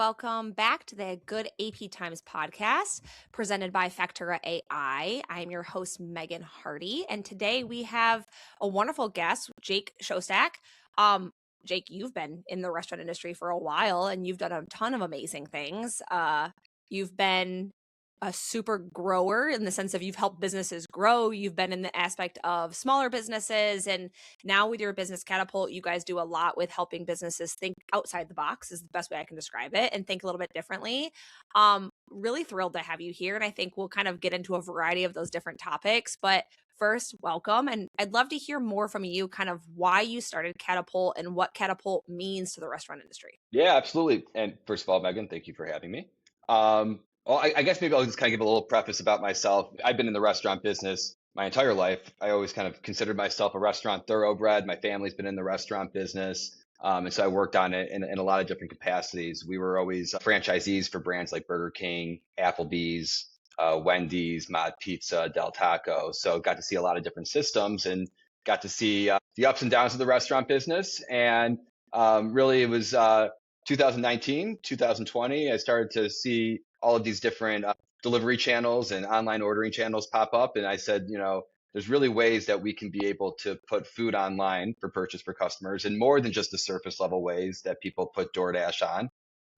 Welcome back to the Good AP Times podcast presented by Factura AI. I'm your host, Megan Hardy, and today we have a wonderful guest, Jake Schostak. Jake, you've been in the restaurant industry for a while and you've done a ton of amazing things. You've been a super grower in the sense of you've helped businesses grow. You've been in the aspect of smaller businesses. And now with your business Catapult, you guys do a lot with helping businesses think outside the box is the best way I can describe it and think a little bit differently. Really thrilled to have you here. And I think we'll kind of get into a variety of those different topics. But first, welcome. And I'd love to hear more from you, kind of why you started Catapult and what Catapult means to the restaurant industry. Yeah, absolutely. And first of all, Megan, thank you for having me. I guess maybe I'll just kind of give a little preface about myself. I've been in the restaurant business my entire life. I always kind of considered myself a restaurant thoroughbred. My family's been in the restaurant business. And so I worked on it in a lot of different capacities. We were always franchisees for brands like Burger King, Applebee's, Wendy's, Mod Pizza, Del Taco. So got to see a lot of different systems and got to see the ups and downs of the restaurant business. And really, it was 2019, 2020, I started to see all of these different delivery channels and online ordering channels pop up. And I said, there's really ways that we can be able to put food online for purchase for customers and more than just the surface level ways that people put DoorDash on.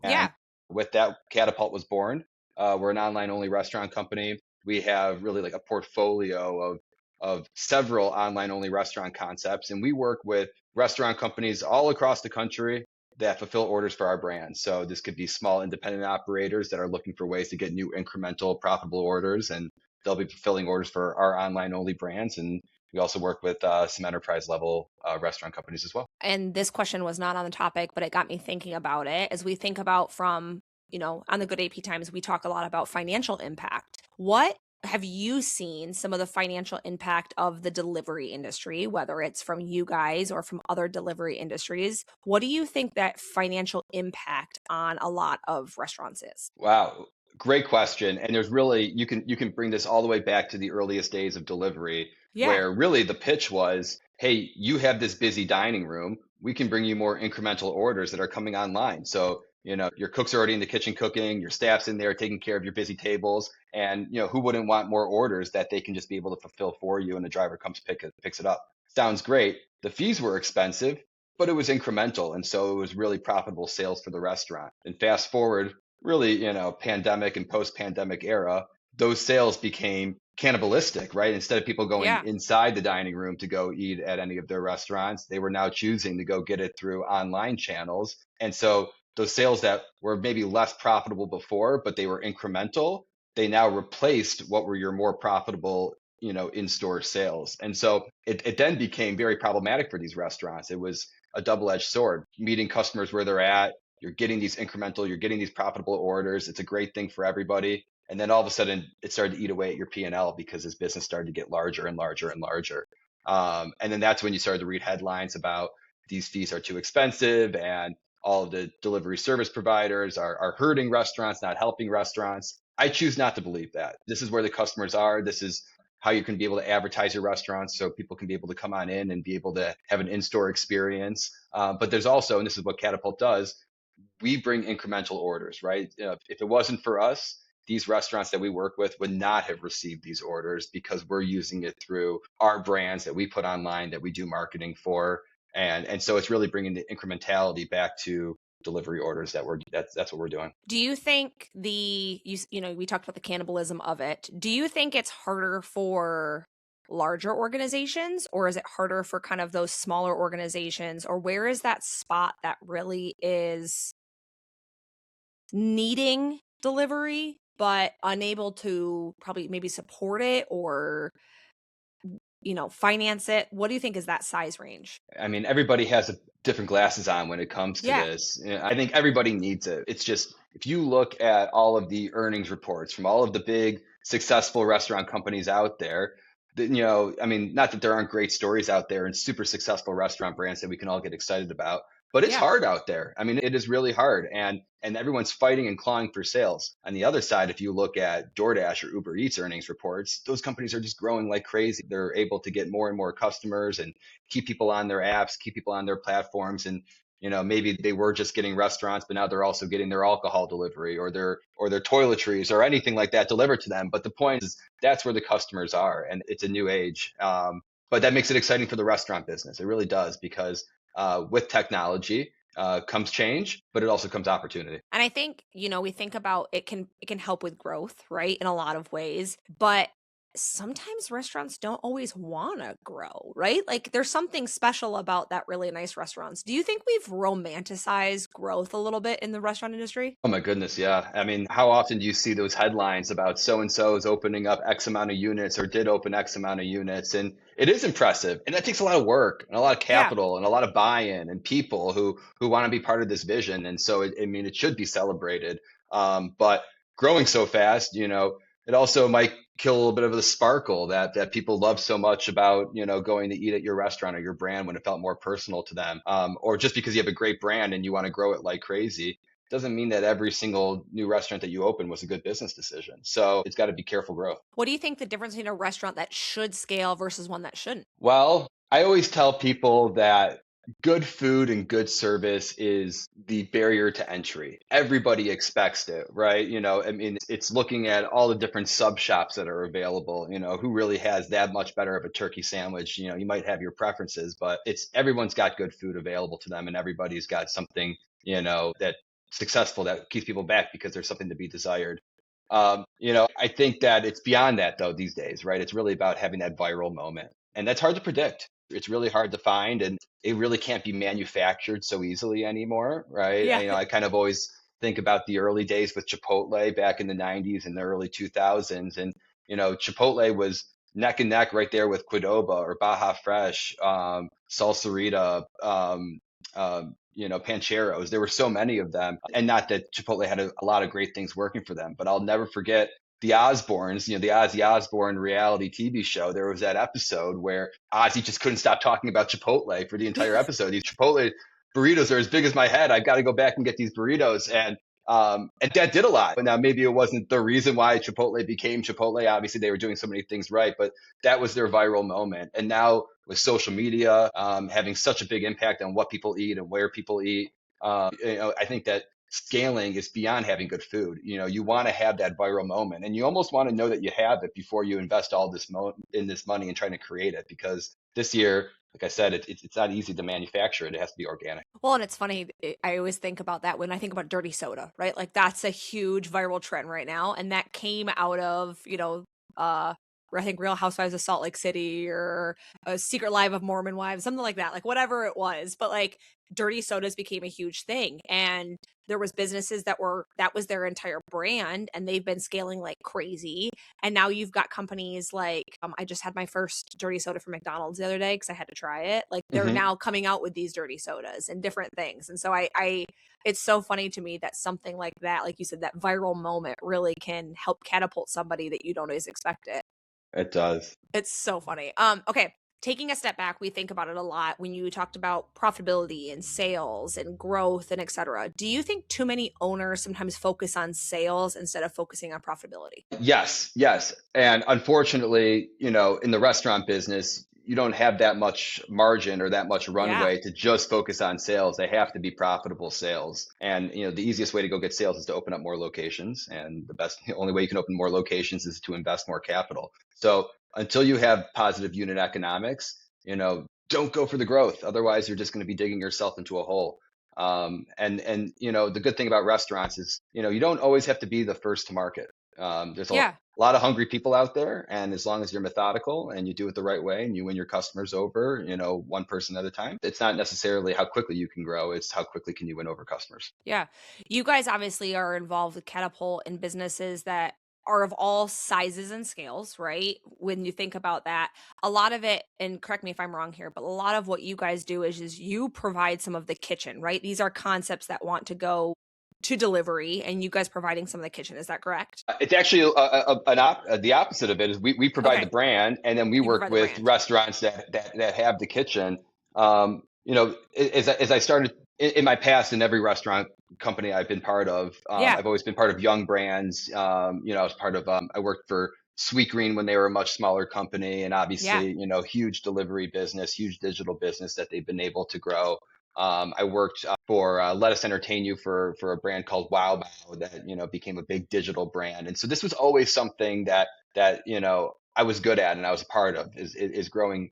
And Yeah. with that, Catapult was born. We're an online only restaurant company. We have really like a portfolio of several online only restaurant concepts. And we work with restaurant companies all across the country that fulfill orders for our brand. So this could be small independent operators that are looking for ways to get new incremental profitable orders, and they'll be fulfilling orders for our online only brands. And we also work with some enterprise level restaurant companies as well. And this question was not on the topic, but it got me thinking about it as we think about from, on the Good AP Times, we talk a lot about financial impact. What have you seen some of the financial impact of the delivery industry, whether it's from you guys or from other delivery industries? What do you think that financial impact on a lot of restaurants is? Wow, great question. And there's really you can bring this all the way back to the earliest days of delivery, Yeah. where really the pitch was, hey, you have this busy dining room. We can bring you more incremental orders that are coming online. So, your cooks are already in the kitchen cooking, your staff's in there taking care of your busy tables. And, who wouldn't want more orders that they can just be able to fulfill for you and the driver comes picks it up. Sounds great. The fees were expensive, but it was incremental. And so it was really profitable sales for the restaurant. And fast forward really, pandemic and post-pandemic era, those sales became cannibalistic, right? Instead of people going Yeah. inside the dining room to go eat at any of their restaurants, they were now choosing to go get it through online channels. And so those sales that were maybe less profitable before, but they were incremental, they now replaced what were your more profitable, in-store sales. And so it then became very problematic for these restaurants. It was a double-edged sword, meeting customers where they're at. You're getting these incremental, you're getting these profitable orders. It's a great thing for everybody. And then all of a sudden, it started to eat away at your P&L because this business started to get larger and larger and larger. And then that's when you started to read headlines about these fees are too expensive and all of the delivery service providers are hurting restaurants, not helping restaurants. I choose not to believe that. This is where the customers are. This is how you can be able to advertise your restaurants so people can be able to come on in and be able to have an in-store experience. But there's also, and this is what Catapult does, we bring incremental orders, right? If it wasn't for us, these restaurants that we work with would not have received these orders because we're using it through our brands that we put online that we do marketing for. And so it's really bringing the incrementality back to delivery orders that's what we're doing. Do you think we talked about the cannibalism of it. Do you think it's harder for larger organizations or is it harder for kind of those smaller organizations, or where is that spot that really is needing delivery but unable to probably maybe support it or finance it? What do you think is that size range? I mean, everybody has different glasses on when it comes to Yeah. this. I think everybody needs it. It's just, if you look at all of the earnings reports from all of the big successful restaurant companies out there, I mean, not that there aren't great stories out there and super successful restaurant brands that we can all get excited about, but it's Yeah. hard out there. I mean, it is really hard, and everyone's fighting and clawing for sales. On the other side, if you look at DoorDash or Uber Eats earnings reports, those companies are just growing like crazy. They're able to get more and more customers and keep people on their apps, keep people on their platforms. And maybe they were just getting restaurants, but now they're also getting their alcohol delivery or their toiletries or anything like that delivered to them. But the point is that's where the customers are, and it's a new age. But that makes it exciting for the restaurant business. It really does, because with technology comes change, but it also comes opportunity. And I think, we think about it can help with growth, right? In a lot of ways, but sometimes restaurants don't always want to grow, right? Like there's something special about that really nice restaurants. Do you think we've romanticized growth a little bit in the restaurant industry? Oh my goodness, yeah. I mean, how often do you see those headlines about so and so is opening up X amount of units or did open X amount of units? And it is impressive. And that takes a lot of work and a lot of Yeah. capital and a lot of buy-in and people who want to be part of this vision. And so I mean, it should be celebrated. But growing so fast, it also might kill a little bit of the sparkle that people love so much about, going to eat at your restaurant or your brand when it felt more personal to them. Or just because you have a great brand and you want to grow it like crazy doesn't mean that every single new restaurant that you open was a good business decision. So it's got to be careful growth. What do you think the difference between a restaurant that should scale versus one that shouldn't? Well, I always tell people that good food and good service is the barrier to entry. Everybody expects it, right? I mean, it's looking at all the different sub shops that are available, who really has that much better of a turkey sandwich. You might have your preferences, but it's everyone's got good food available to them, and everybody's got something, that successful that keeps people back because there's something to be desired. I think that it's beyond that though these days, right? It's really about having that viral moment. And that's hard to predict. It's really hard to find, and it really can't be manufactured so easily anymore, right? Yeah. I kind of always think about the early days with Chipotle back in the 90s and the early 2000s. And, Chipotle was neck and neck right there with Qdoba or Baja Fresh, Salsarita, Pancheros. There were so many of them. And not that Chipotle had a lot of great things working for them, but I'll never forget the Osbournes, the Ozzy Osbourne reality TV show. There was that episode where Ozzy just couldn't stop talking about Chipotle for the entire episode. These Chipotle burritos are as big as my head. I've got to go back and get these burritos. And that did a lot. But now maybe it wasn't the reason why Chipotle became Chipotle. Obviously, they were doing so many things right, but that was their viral moment. And now with social media having such a big impact on what people eat and where people eat, I think that scaling is beyond having good food. You want to have that viral moment, and you almost want to know that you have it before you invest all this in this money and trying to create it. Because this year, like I said, it's not easy to manufacture it. It has to be organic. Well, and it's funny, I always think about that when I think about dirty soda, right? Like that's a huge viral trend right now. And that came out of, I think Real Housewives of Salt Lake City or a Secret Life of Mormon Wives, something like that, like whatever it was. But like dirty sodas became a huge thing. And there was businesses that was their entire brand, and they've been scaling like crazy. And now you've got companies like I just had my first dirty soda from McDonald's the other day because I had to try it. Like they're Hmm. now coming out with these dirty sodas and different things. And so I it's so funny to me that something like that, like you said, that viral moment really can help catapult somebody that you don't always expect it. It does. It's so funny. Okay. Taking a step back, we think about it a lot when you talked about profitability and sales and growth and et cetera. Do you think too many owners sometimes focus on sales instead of focusing on profitability? Yes, yes. And unfortunately, in the restaurant business, you don't have that much margin or that much Yeah. runway to just focus on sales. They have to be profitable sales. And, the easiest way to go get sales is to open up more locations. And the only way you can open more locations is to invest more capital. So until you have positive unit economics, don't go for the growth. Otherwise, you're just going to be digging yourself into a hole. And the good thing about restaurants is, you don't always have to be the first to market. There's Yeah. a lot of hungry people out there, and as long as you're methodical and you do it the right way and you win your customers over, one person at a time, it's not necessarily how quickly you can grow, it's how quickly can you win over customers. Yeah. You guys obviously are involved with Catapult and businesses that are of all sizes and scales, right? When you think about that, a lot of it, and correct me if I'm wrong here, but a lot of what you guys do is you provide some of the kitchen, right? These are concepts that want to go to delivery and you guys providing some of the kitchen. Is that correct? It's actually the opposite of it is we provide the Okay. brand, and then we You work provide the with brand. restaurants that have the kitchen. As I started in my past, in every restaurant company I've been part of, Yeah. I've always been part of young brands. I was part of I worked for Sweetgreen when they were a much smaller company, and Yeah. obviously, huge delivery business, huge digital business that they've been able to grow. I worked for Let Us Entertain You for a brand called Wow Wow that became a big digital brand. And so this was always something that I was good at and I was a part of is growing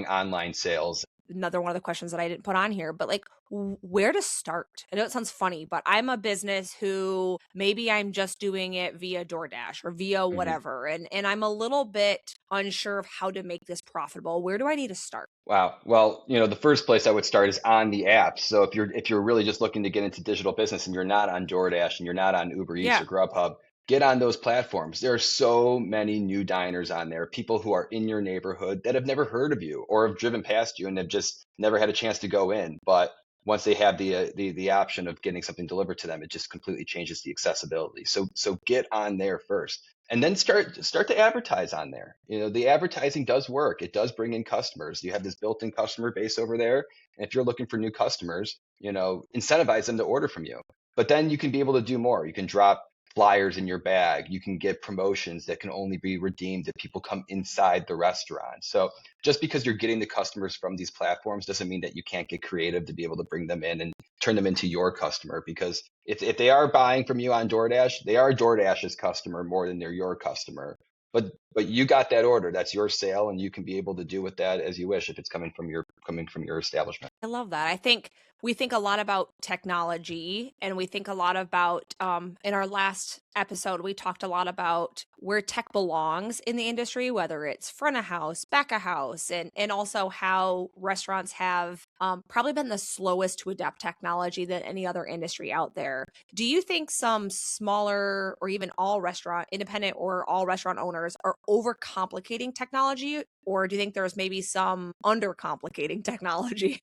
online sales. Another one of the questions that I didn't put on here, but like where to start? I know it sounds funny, but I'm a business who maybe I'm just doing it via DoorDash or via Mhm. whatever, and I'm a little bit unsure of how to make this profitable. Where do I need to start? Wow. Well, the first place I would start is on the apps. So if you're really just looking to get into digital business and you're not on DoorDash and you're not on Uber Eats Yeah. or Grubhub, get on those platforms. There are so many new diners on there, people who are in your neighborhood that have never heard of you or have driven past you and have just never had a chance to go in. But once they have the option of getting something delivered to them, it just completely changes the accessibility. So get on there first and then start to advertise on there. The advertising does work. It does bring in customers. You have this built-in customer base over there, and if you're looking for new customers, incentivize them to order from you. But then you can be able to do more. You can drop flyers in your bag. You can get promotions that can only be redeemed if people come inside the restaurant. So just because you're getting the customers from these platforms doesn't mean that you can't get creative to be able to bring them in and turn them into your customer. Because if they are buying from you on DoorDash, they are DoorDash's customer more than they're your customer. But you got that order. That's your sale, and you can be able to do with that as you wish if it's coming from your establishment. I love that. I think we think a lot about technology and we think a lot about, in our last episode, we talked a lot about where tech belongs in the industry, whether it's front of house, back of house, and also how restaurants have probably been the slowest to adapt technology than any other industry out there. Do you think some smaller or even all restaurant, independent or all restaurant owners are overcomplicating technology? Or do you think there's maybe some undercomplicating technology?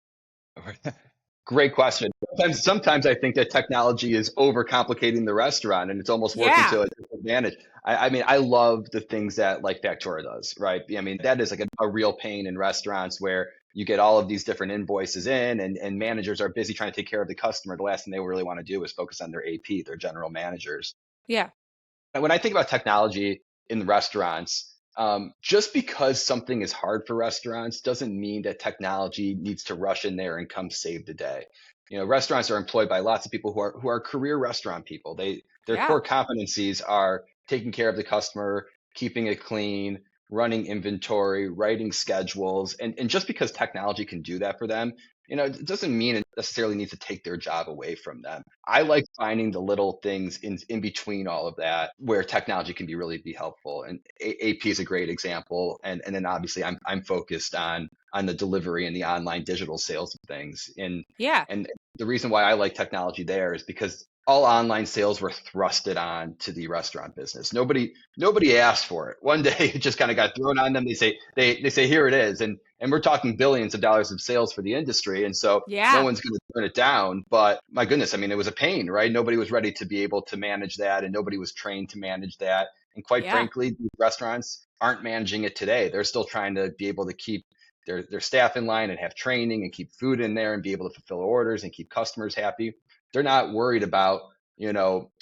Great question. Sometimes I think that technology is overcomplicating the restaurant and it's almost working Yeah. to a disadvantage. I mean, I love the things that like Factura does, right? I mean, that is like a real pain in restaurants where you get all of these different invoices in and managers are busy trying to take care of the customer. The last thing they really want to do is focus on their AP, their general managers. Yeah. And when I think about technology in restaurants, just because something is hard for restaurants doesn't mean that technology needs to rush in there and come save the day. Restaurants are employed by lots of people who are career restaurant people. Their Yeah. core competencies are taking care of the customer, keeping it clean, running inventory, writing schedules, and just because technology can do that for them, it doesn't mean it necessarily needs to take their job away from them. I like finding the little things in between all of that where technology can be helpful. And AP is a great example. And then obviously I'm focused on the delivery and the online digital sales of things. Yeah. And the reason why I like technology there is because all online sales were thrusted on to the restaurant business. Nobody asked for it. One day it just kind of got thrown on them. They say here it is. And we're talking billions of dollars of sales for the industry. And so no Yeah. one's going to turn it down. But my goodness, I mean, it was a pain, right? Nobody was ready to be able to manage that, and nobody was trained to manage that. And quite Yeah. frankly, these restaurants aren't managing it today. They're still trying to be able to keep their staff in line and have training and keep food in there and be able to fulfill orders and keep customers happy. They're not worried about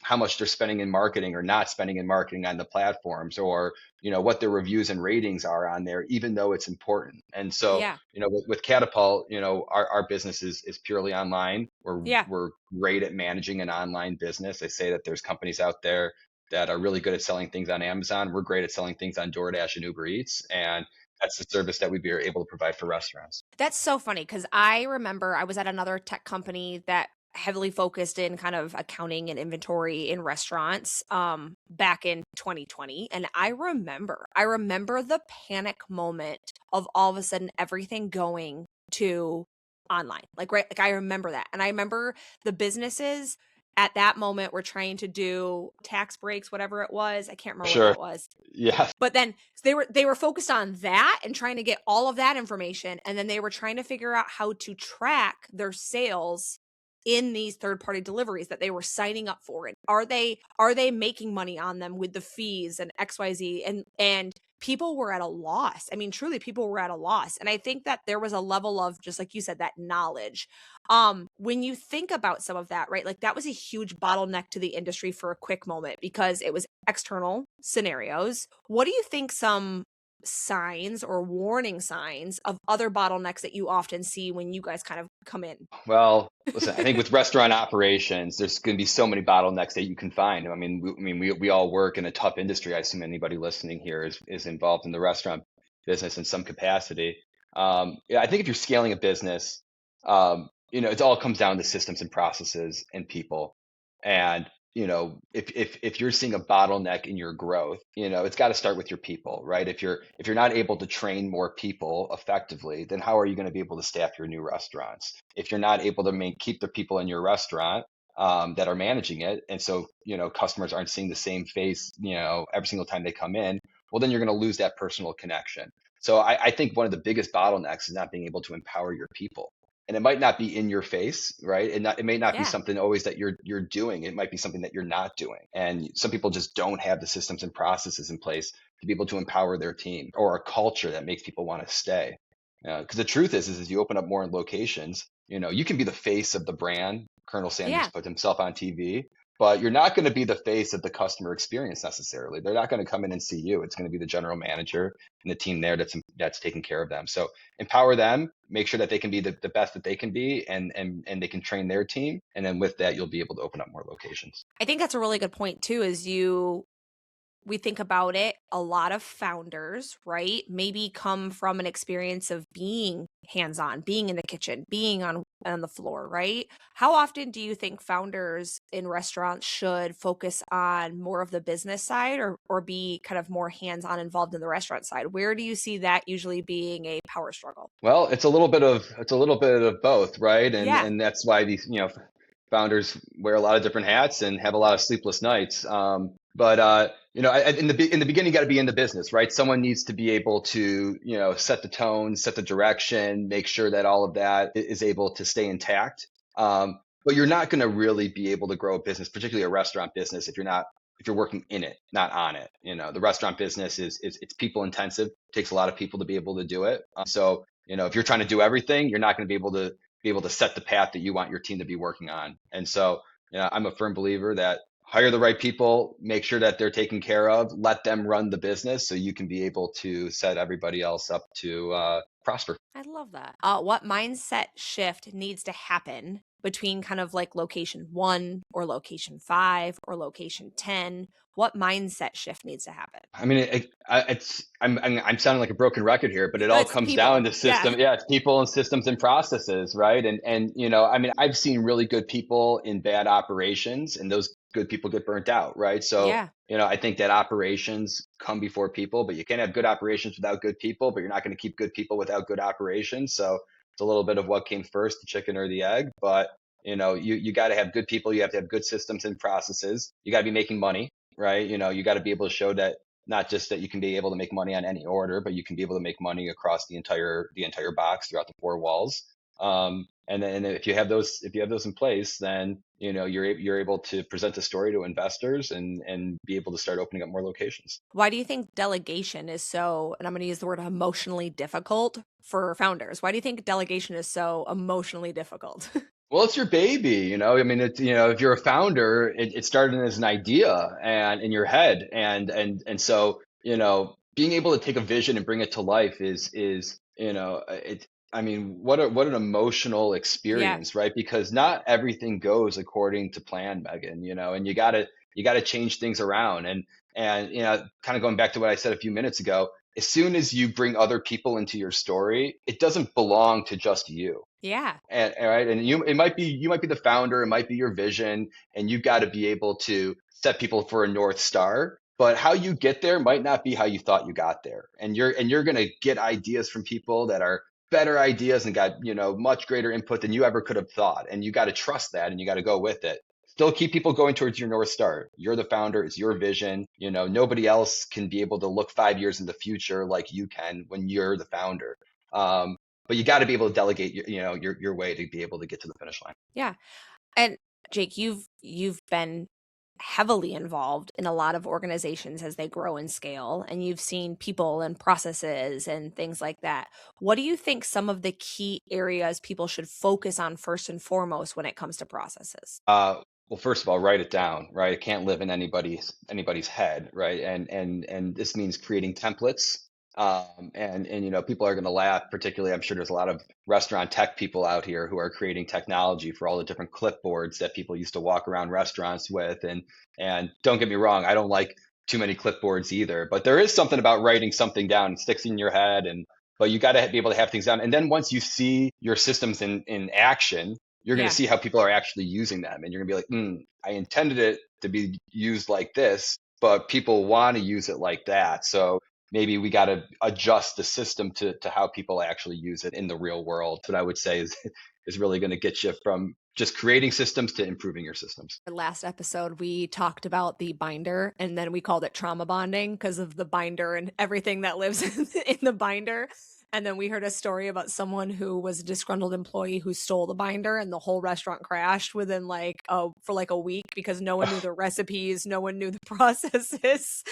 how much they're spending in marketing or not spending in marketing on the platforms, or what their reviews and ratings are on there, even though it's important. And so Yeah. with Catapult, our business is purely online. We're Yeah. we're great at managing an online business. I say that there's companies out there that are really good at selling things on Amazon. We're great at selling things on DoorDash and Uber Eats, and that's the service that we'd be able to provide for restaurants. That's so funny because I remember I was at another tech company that heavily focused in kind of accounting and inventory in restaurants back in 2020, and I remember the panic moment of all of a sudden everything going to online, like, right, like I remember that, and I remember the businesses at that moment were trying to do tax breaks, whatever it was. I can't remember what Sure. that was. Yeah. But then they were focused on that and trying to get all of that information, and then they were trying to figure out how to track their sales in these third-party deliveries that they were signing up for. And are they making money on them with the fees and XYZ? And people were at a loss. I mean, truly people were at a loss. And I think that there was a level of, just like you said, that knowledge. When you think about some of that, right? Like that was a huge bottleneck to the industry for a quick moment because it was external scenarios. What do you think some signs or warning signs of other bottlenecks that you often see when you guys kind of come in? Well, listen, I think with restaurant operations, there's going to be so many bottlenecks that you can find. We all work in a tough industry. I assume anybody listening here is involved in the restaurant business in some capacity. Yeah, I think if you're scaling a business, it all comes down to systems and processes and people. And if you're seeing a bottleneck in your growth, it's got to start with your people, right? If you're not able to train more people effectively, then how are you going to be able to staff your new restaurants? If you're not able to keep the people in your restaurant that are managing it, and so customers aren't seeing the same face, every single time they come in, well, then you're going to lose that personal connection. So I think one of the biggest bottlenecks is not being able to empower your people. And it might not be in your face, right? It may not be Yeah. something always that you're doing. It might be something that you're not doing. And some people just don't have the systems and processes in place to be able to empower their team, or a culture that makes people want to stay. Because the truth is as you open up more locations, you can be the face of the brand. Colonel Sanders Yeah. put himself on TV, but you're not going to be the face of the customer experience necessarily. They're not going to come in and see you. It's going to be the general manager and the team there that's taking care of them. So empower them, make sure that they can be the best that they can be, and they can train their team. And then with that, you'll be able to open up more locations. I think that's a really good point too, is we think about it, a lot of founders, right, maybe come from an experience of being hands-on, being in the kitchen, being on the floor, right? How often do you think founders in restaurants should focus on more of the business side, or be kind of more hands-on involved in the restaurant side? Where do you see that usually being a power struggle? Well, it's a little bit of both, right? And Yeah. and that's why these founders wear a lot of different hats and have a lot of sleepless nights. But in the beginning, you got to be in the business, right? Someone needs to be able to set the tone, set the direction, make sure that all of that is able to stay intact. But you're not going to really be able to grow a business, particularly a restaurant business, if you're working in it, not on it. The restaurant business is it's people intensive. It takes a lot of people to be able to do it. So if you're trying to do everything, you're not going to be able to set the path that you want your team to be working on. And so, I'm a firm believer that hire the right people, make sure that they're taken care of, let them run the business so you can be able to set everybody else up to prosper. I love that. What mindset shift needs to happen between kind of like location 1 or location 5 or location 10? What mindset shift needs to happen? I mean, I'm sounding like a broken record here, but it all It's the comes down people. to Yeah. system. Yeah, it's people and systems and processes, right? And I've seen really good people in bad operations, and those good people get burnt out, right? So Yeah. I think that operations come before people, but you can't have good operations without good people. But you're not going to keep good people without good operations. So it's a little bit of what came first, the chicken or the egg. But you got to have good people. You have to have good systems and processes. You got to be making money, right? You got to be able to show that not just that you can be able to make money on any order, but you can be able to make money across the entire box throughout the four walls. And then if you have those in place, then you're able to present a story to investors and be able to start opening up more locations. Why do you think delegation is so, and I'm going to use the word emotionally difficult for founders? Why do you think delegation is so emotionally difficult? Well, it's your baby, if you're a founder, it started as an idea and in your head. And so, being able to take a vision and bring it to life what an emotional Yeah. experience, right? Because not everything goes according to plan, Megan, and you gotta change things around. And kind of going back to what I said a few minutes ago, as soon as you bring other people into your story, it doesn't belong to just you. Yeah. And right, and you might be the founder, it might be your vision, and you've got to be able to set people for a north star. But how you get there might not be how you thought you got there, and you're going to get ideas from people that are better ideas and got much greater input than you ever could have thought, and you got to trust that, and you got to go with it. Still keep people going towards your north star. You're the founder, it's your vision. Nobody else can be able to look 5 years in the future like you can when you're the founder. But you got to be able to delegate your way to be able to get to the finish line. Yeah. And Jake, you've been heavily involved in a lot of organizations as they grow and scale, and you've seen people and processes and things like that. What do you think some of the key areas people should focus on first and foremost when it comes to processes? Well, first of all, write it down, right? It can't live in anybody's head, right? And this means creating templates, And people are going to laugh. Particularly, I'm sure there's a lot of restaurant tech people out here who are creating technology for all the different clipboards that people used to walk around restaurants with. And don't get me wrong, I don't like too many clipboards either. But there is something about writing something down. It sticks in your head, and but you got to be able to have things down. And then once you see your systems in action, you're going to Yeah. see how people are actually using them, and you're going to be like, I intended it to be used like this, but people want to use it like that. So maybe we got to adjust the system to how people actually use it in the real world. What I would say is really going to get you from just creating systems to improving your systems. Last episode, we talked about the binder and then we called it trauma bonding because of the binder and everything that lives in the binder. And then we heard a story about someone who was a disgruntled employee who stole the binder and the whole restaurant crashed within for like a week because no one knew the recipes, no one knew the processes.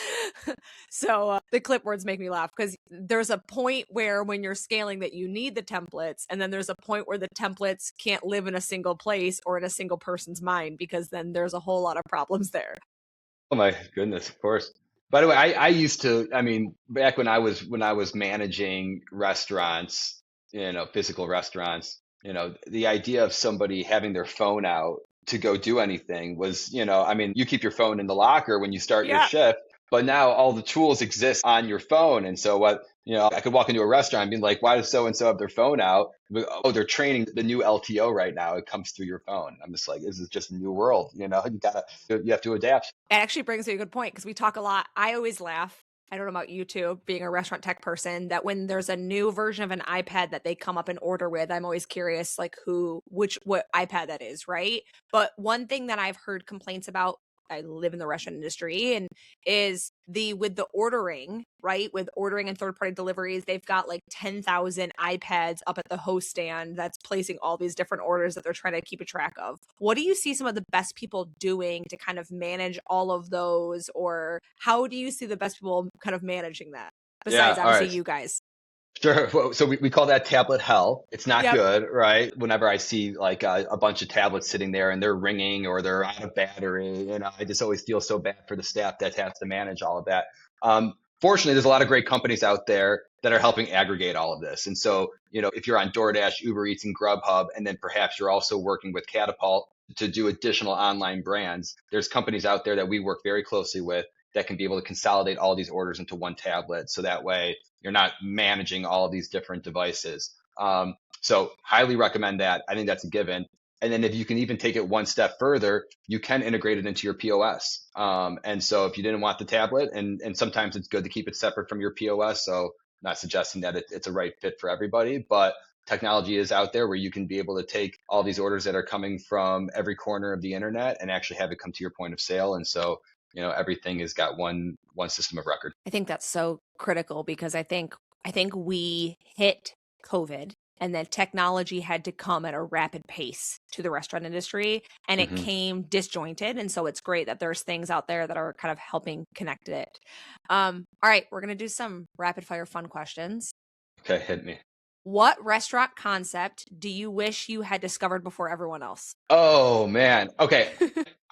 So the clipboards make me laugh because there's a point where when you're scaling that you need the templates, and then there's a point where the templates can't live in a single place or in a single person's mind because then there's a whole lot of problems there. Oh my goodness, of course. By the way, I used to, I mean, back when I was managing restaurants, physical restaurants, the idea of somebody having their phone out to go do anything was, I mean, you keep your phone in the locker when you start your Yeah. shift, but now all the tools exist on your phone. And so I could walk into a restaurant and be like, why does so and so have their phone out? Oh, they're training the new LTO right now. It comes through your phone. I'm just like, this is just a new world. You have to adapt. It actually brings me a good point because we talk a lot. I always laugh. I don't know about you too, being a restaurant tech person, that when there's a new version of an iPad that they come up and order with, I'm always curious, like what iPad that is, right? But one thing that I've heard complaints about, I live in the restaurant industry, and is with the ordering, right? With ordering and third party deliveries, they've got like 10,000 iPads up at the host stand that's placing all these different orders that they're trying to keep a track of. What do you see some of the best people doing to kind of manage all of those, or how do you see the best people kind of managing that Yeah. besides All obviously right. you guys? Sure. Well, so we call that tablet hell. It's not Yep. good, right? Whenever I see like a bunch of tablets sitting there and they're ringing or they're out of battery, I just always feel so bad for the staff that has to manage all of that. Fortunately, there's a lot of great companies out there that are helping aggregate all of this. And so, if you're on DoorDash, Uber Eats, and Grubhub, and then perhaps you're also working with Catapult to do additional online brands, there's companies out there that we work very closely with that can be able to consolidate all these orders into one tablet. So that way, you're not managing all of these different devices. So highly recommend that. I think that's a given. And then if you can even take it one step further, you can integrate it into your POS. And so if you didn't want the tablet, and sometimes it's good to keep it separate from your POS. So not suggesting that it's a right fit for everybody, but technology is out there where you can be able to take all these orders that are coming from every corner of the internet and actually have it come to your point of sale. And so, everything has got one system of record. I think that's so critical because I think we hit COVID and then technology had to come at a rapid pace to the restaurant industry and it Hmm. came disjointed. And so it's great that there's things out there that are kind of helping connect it. All right, we're gonna do some rapid fire fun questions. Okay, hit me. What restaurant concept do you wish you had discovered before everyone else? Oh man. Okay.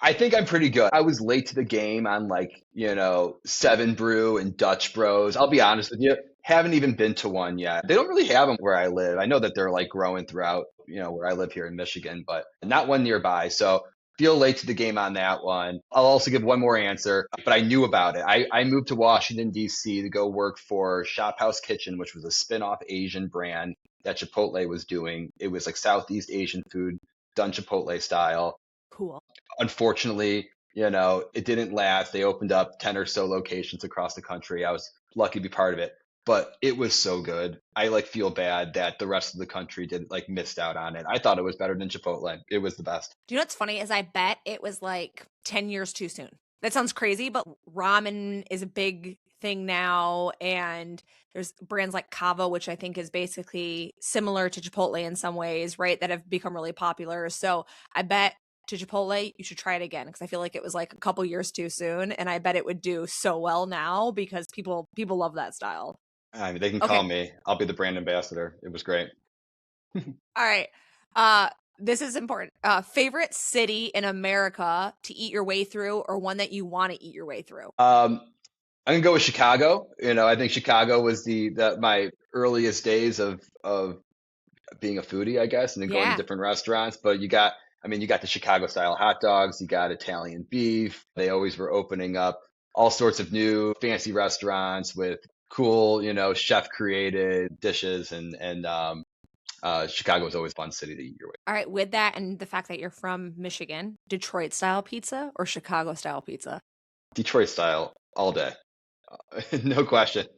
I think I'm pretty good. I was late to the game on like, Seven Brew and Dutch Bros. I'll be honest with you, haven't even been to one yet. They don't really have them where I live. I know that they're like growing throughout, where I live here in Michigan, but not one nearby. So feel late to the game on that one. I'll also give one more answer, but I knew about it. I moved to Washington, D.C. to go work for Shop House Kitchen, which was a spin-off Asian brand that Chipotle was doing. It was like Southeast Asian food done Chipotle style. Cool. Unfortunately, it didn't last. They opened up 10 or so locations across the country. I was lucky to be part of it, but it was so good. I like feel bad that the rest of the country did like missed out on it. I thought it was better than Chipotle. It was the best. Do you know what's funny is I bet it was like 10 years too soon. That sounds crazy, but ramen is a big thing now. And there's brands like Kava, which I think is basically similar to Chipotle in some ways, right? That have become really popular. So I bet to Chipotle, you should try it again because I feel like it was like a couple years too soon. And I bet it would do so well now because people love that style. I mean, they can call Okay. me. I'll be the brand ambassador. It was great. All right. This is important. Favorite city in America to eat your way through or one that you want to eat your way through? I'm gonna go with Chicago. I think Chicago was the my earliest days of being a foodie, I guess, and then going to Yeah. different restaurants. But you got the Chicago style hot dogs, you got Italian beef. They always were opening up all sorts of new fancy restaurants with cool, chef created dishes, and Chicago is always a fun city to eat your way. All right, with that and the fact that you're from Michigan, Detroit style pizza or Chicago style pizza? Detroit style all day, no question.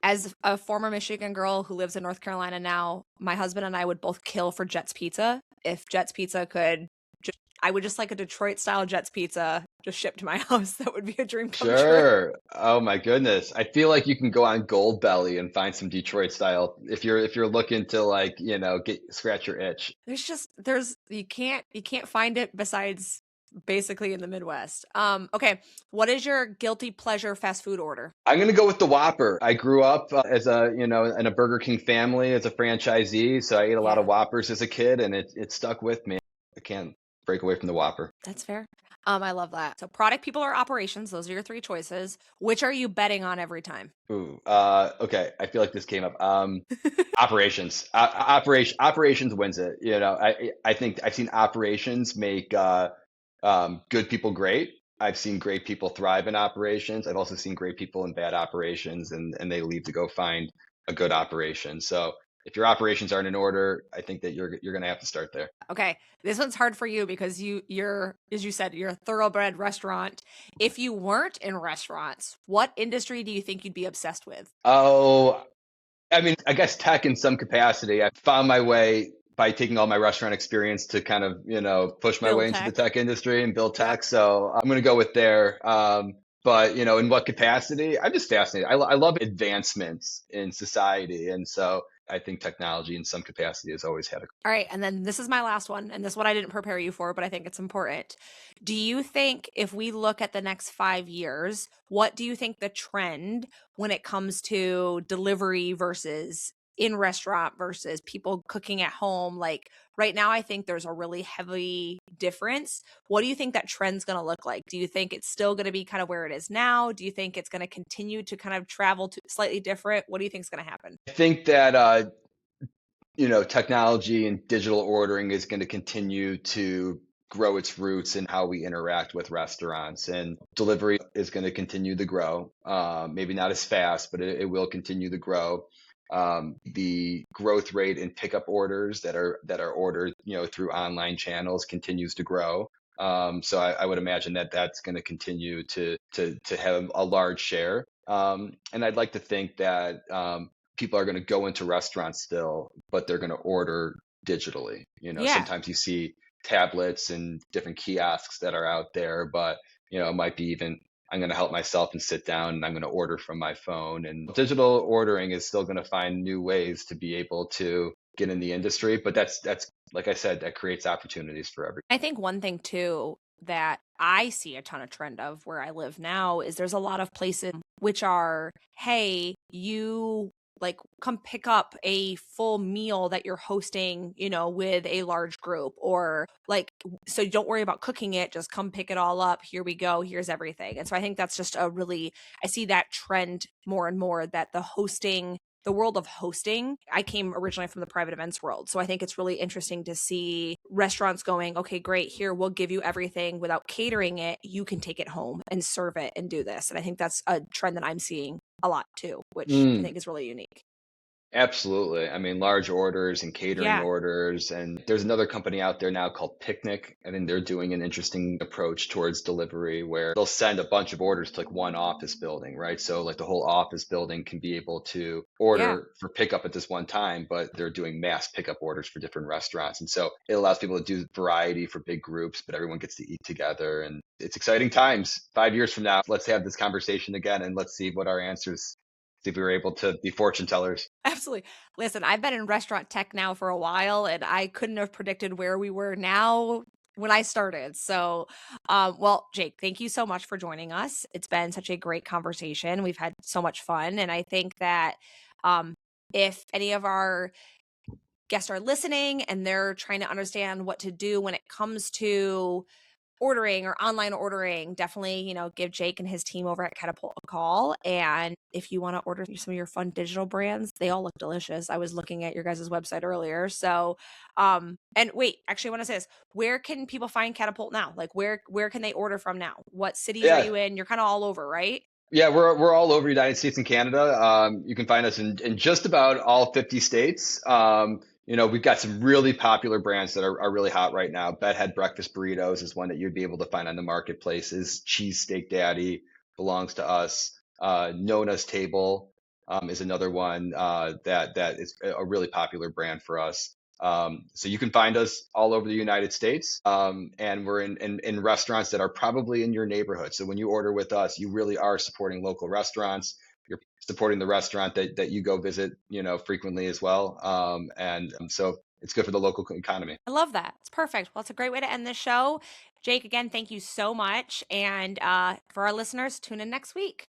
As a former Michigan girl who lives in North Carolina now, my husband and I would both kill for Jets Pizza. If Jets Pizza could just, I would just like a Detroit style Jets Pizza just shipped to my house. That would be a dream come true. Sure. Oh my goodness. I feel like you can go on Gold Belly and find some Detroit style if you're looking to like, get scratch your itch. There's you can't find it besides basically in the Midwest. Okay, what is your guilty pleasure fast food order? I'm gonna go with the Whopper. I grew up as in a Burger King family as a franchisee, so I ate a lot of Yeah, Whoppers as a kid, and it stuck with me. I can't break away from the Whopper. that's fair. I love that. So product, people, or operations, those are your three choices. Which are you betting on every time? Ooh, okay. I feel like this came up. Operations, operations wins it. I think I've seen operations make good people great. I've seen great people thrive in operations. I've also seen great people in bad operations, and they leave to go find a good operation. So if your operations aren't in order, I think that you're going to have to start there. Okay, this one's hard for you because you're, as you said, you're a thoroughbred restaurant. If you weren't in restaurants, what industry do you think you'd be obsessed with? Oh, I mean, I guess tech in some capacity. I found my way by taking all my restaurant experience to kind of, push my way Build into the tech. tech industry and build Yep. tech. So I'm going to go with there. But, in what capacity? I'm just fascinated. I love advancements in society. And so I think technology in some capacity has always had a. All right, and then this is my last one, and this one I didn't prepare you for, but I think it's important. Do you think if we look at the next 5 years, what do you think the trend when it comes to delivery versus in restaurant versus people cooking at home? Like right now, I think there's a really heavy difference. What do you think that trend's going to look like? Do you think it's still going to be kind of where it is now? Do you think it's going to continue to kind of travel to slightly different? What do you think is going to happen? I think that technology and digital ordering is going to continue to grow its roots in how we interact with restaurants, and delivery is going to continue to grow. Maybe not as fast, but it will continue to grow. The growth rate in pickup orders that are ordered, through online channels continues to grow. So I would imagine that that's going to continue to have a large share. And I'd like to think that people are going to go into restaurants still, but they're going to order digitally. Yeah. Sometimes you see tablets and different kiosks that are out there, but it might be even I'm going to help myself and sit down and I'm going to order from my phone. And digital ordering is still going to find new ways to be able to get in the industry, but that's like I said, that creates opportunities for everyone. I think one thing too that I see a ton of trend of where I live now is there's a lot of places which are, hey, you like come pick up a full meal that you're hosting, with a large group, or like, so don't worry about cooking it, just come pick it all up. Here we go. Here's everything. And so I think that's just I see that trend more and more that the world of hosting. I came originally from the private events world. So I think it's really interesting to see restaurants going, okay, great, here, we'll give you everything without catering it. You can take it home and serve it and do this. And I think that's a trend that I'm seeing a lot too, which I Mm. think is really unique. Absolutely. I mean, large orders and catering Yeah. orders. And there's another company out there now called Picnic. I think they're doing an interesting approach towards delivery where they'll send a bunch of orders to like one office building, right? So like the whole office building can be able to Yeah. order for pickup at this one time, but they're doing mass pickup orders for different restaurants. And so it allows people to do variety for big groups, but everyone gets to eat together. And it's exciting times. 5 years from now, let's have this conversation again and let's see what our answers, see if we were able to be fortune tellers. Absolutely. Listen, I've been in restaurant tech now for a while, and I couldn't have predicted where we were now when I started. So, well, Jake, thank you so much for joining us. It's been such a great conversation. We've had so much fun. And I think that um, if any of our guests are listening and they're trying to understand what to do when it comes to ordering or online ordering, definitely, give Jake and his team over at Catapult a call. And if you want to order some of your fun digital brands, they all look delicious. I was looking at your guys' website earlier. So, and wait, actually, I want to say this. Where can people find Catapult now? Like where can they order from now? What cities are Yeah. you in? You're kind of all over, right? Yeah, we're all over the United States and Canada. You can find us in just about all 50 states. We've got some really popular brands that are really hot right now. Bedhead Breakfast Burritos is one that you'd be able to find on the marketplaces. Cheesesteak Daddy belongs to us. Nona's Table is another one that is a really popular brand for us. So you can find us all over the United States, and we're in restaurants that are probably in your neighborhood. So when you order with us, you really are supporting local restaurants. You're supporting the restaurant that you go visit, frequently as well. So it's good for the local economy. I love that. It's perfect. Well, it's a great way to end this show. Jake, again, thank you so much. And for our listeners, tune in next week.